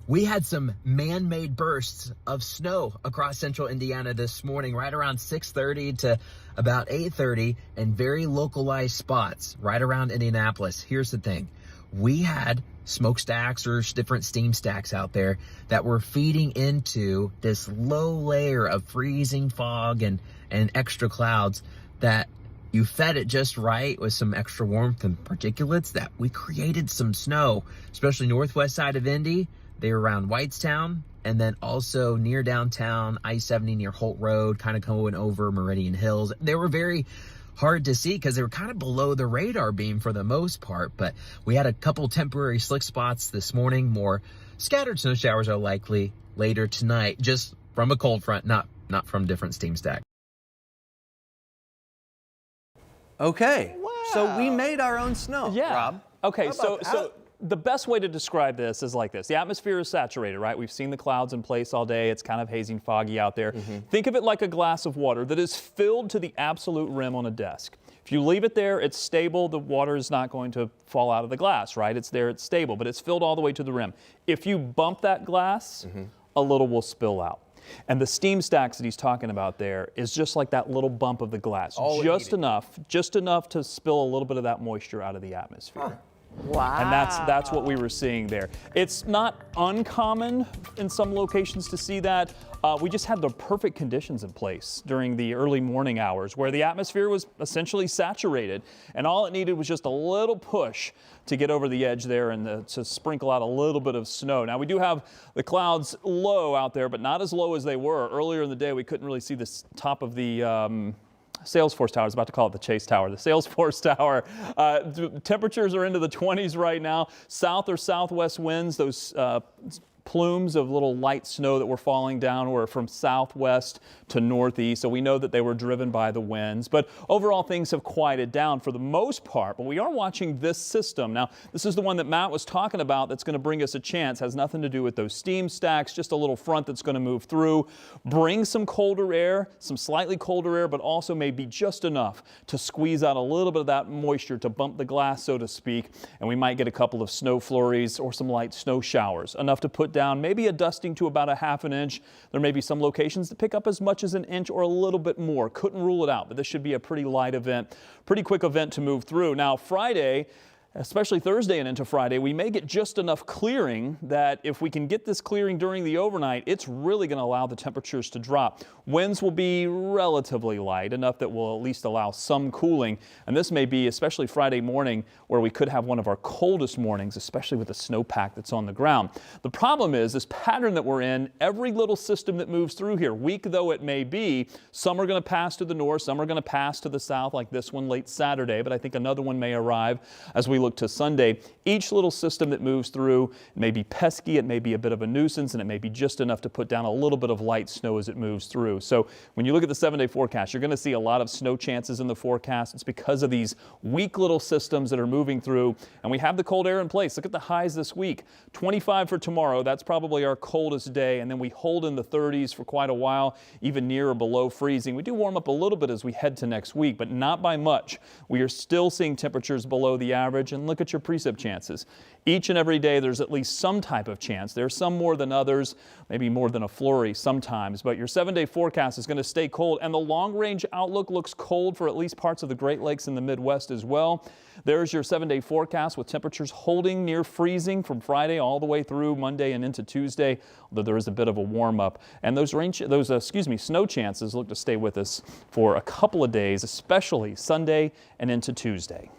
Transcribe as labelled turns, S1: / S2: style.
S1: We had some man-made bursts of snow across central Indiana this morning, right around 6:30 to about 8:30, and very localized spots right around Indianapolis. Here's the thing. We had smokestacks or different steam stacks out there that were feeding into this low layer of freezing fog and extra clouds that you fed it just right with some extra warmth and particulates that we created some snow, especially northwest side of Indy. They were around Whitestown, and then also near downtown, I-70 near Holt Road, kind of going over Meridian Hills. They were very hard to see because they were kind of below the radar beam for the most part, but we had a couple temporary slick spots this morning. More scattered snow showers are likely later tonight, just from a cold front, not from different steam stack.
S2: Okay,
S3: wow.
S2: So we made our own snow,
S3: Yeah.
S2: Rob.
S3: Okay, so the best way to describe this is like this. The atmosphere is saturated, right? We've seen the clouds in place all day. It's kind of hazy and foggy out there. Think of it like a glass of water that is filled to the absolute rim on a desk. If you leave it there, it's stable. The water is not going to fall out of the glass, right? It's there, it's stable, but it's filled all the way to the rim. If you bump that glass, a little will spill out. And the steam stacks that he's talking about there is just like that little bump of the glass. Just enough to spill a little bit of that moisture out of the atmosphere.
S4: Wow.
S3: And that's what we were seeing there. It's not uncommon in some locations to see that. We just had the perfect conditions in place during the early morning hours where the atmosphere was essentially saturated, and all it needed was just a little push to get over the edge there and to sprinkle out a little bit of snow. Now we do have the clouds low out there, but not as low as they were. Earlier in the day, we couldn't really see the top of the Salesforce Tower. I was about to call it the Chase Tower. The Salesforce Tower. Temperatures are into the 20s right now. South or southwest winds, those plumes of little light snow that were falling down were from southwest to northeast, so we know that they were driven by the winds. But overall, things have quieted down for the most part, but we are watching this system. Now, this is the one that Matt was talking about that's going to bring us a chance. Has nothing to do with those steam stacks, just a little front that's going to move through, bring some colder air, some slightly colder air, but also maybe just enough to squeeze out a little bit of that moisture to bump the glass, so to speak, and we might get a couple of snow flurries or some light snow showers, enough to put down maybe a dusting to about a ½ an inch. There may be some locations that pick up as much as an inch or a little bit more. Couldn't rule it out, but this should be a pretty light event, pretty quick event to move through. Now Friday, especially Thursday and into Friday, we may get just enough clearing that if we can get this clearing during the overnight, it's really going to allow the temperatures to drop. Winds will be relatively light, enough that will at least allow some cooling. And this may be, especially Friday morning, where we could have one of our coldest mornings, especially with the snowpack that's on the ground. The problem is this pattern that we're in, every little system that moves through here, weak though it may be, some are going to pass to the north, some are going to pass to the south, like this one late Saturday, but I think another one may arrive as we look to Sunday. Each little system that moves through may be pesky, it may be a bit of a nuisance, and it may be just enough to put down a little bit of light snow as it moves through. So when you look at the 7-day forecast, you're going to see a lot of snow chances in the forecast. It's because of these weak little systems that are moving through, and we have the cold air in place. Look at the highs this week. 25 for tomorrow. That's probably our coldest day, and then we hold in the 30s for quite a while, even near or below freezing. We do warm up a little bit as we head to next week, but not by much. We are still seeing temperatures below the average, and look at your precip chances. Each and every day there's at least some type of chance. There's some more than others, maybe more than a flurry sometimes, but your 7-day forecast is going to stay cold, and the long-range outlook looks cold for at least parts of the Great Lakes and the Midwest as well. There's your 7-day forecast with temperatures holding near freezing from Friday all the way through Monday and into Tuesday, although there is a bit of a warm-up. And those snow chances look to stay with us for a couple of days, especially Sunday and into Tuesday.